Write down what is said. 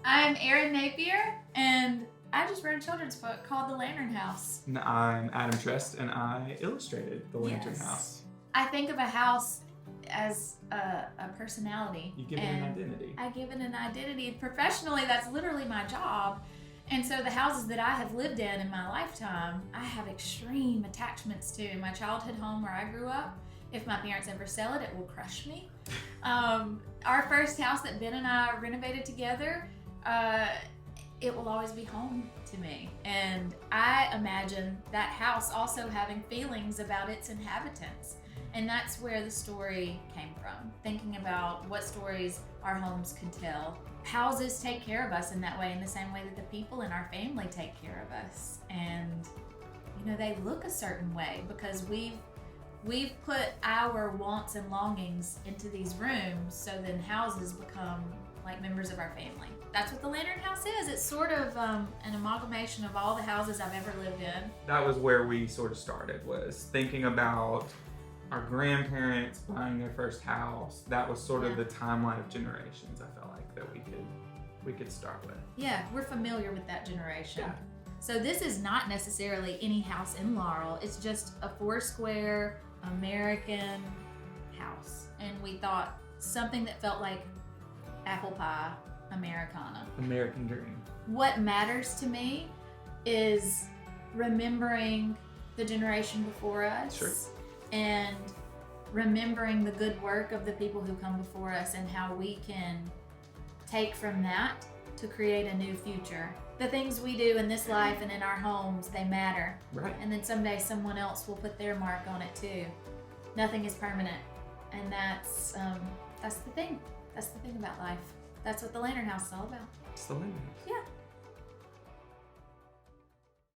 I'm Erin Napier, and I just wrote a children's book called The Lantern House. And I'm Adam Trest, and I illustrated The Lantern Yes. House. I think of a house as a personality. You give it an identity. I give it an identity. Professionally, that's literally my job. And so the houses that I have lived in my lifetime, I have extreme attachments to. My childhood home where I grew up, if my parents ever sell it, it will crush me. Our first house that Ben and I renovated together, it will always be home to me. And I imagine that house also having feelings about its inhabitants. And that's where the story came from, thinking about what stories our homes could tell. Houses take care of us in that way, in the same way that the people in our family take care of us. And, you know, they look a certain way because we've put our wants and longings into these rooms, so then houses become like members of our family. That's what the Lantern House is. It's sort of an amalgamation of all the houses I've ever lived in. That was where we sort of started, was thinking about our grandparents buying their first house. That was sort of the timeline of generations, I felt like, that we could start with. Yeah, we're familiar with that generation. Yeah. So this is not necessarily any house in Laurel. It's just a 4-square American house. And we thought something that felt like apple pie Americana. American dream. What matters to me is remembering the generation before us. Sure. And remembering the good work of the people who come before us and how we can take from that to create a new future. The things we do in this life and in our homes, they matter. Right. And then someday someone else will put their mark on it too. Nothing is permanent. And that's the thing. That's the thing about life. That's what the Lantern House is all about. It's the Lantern House. Yeah.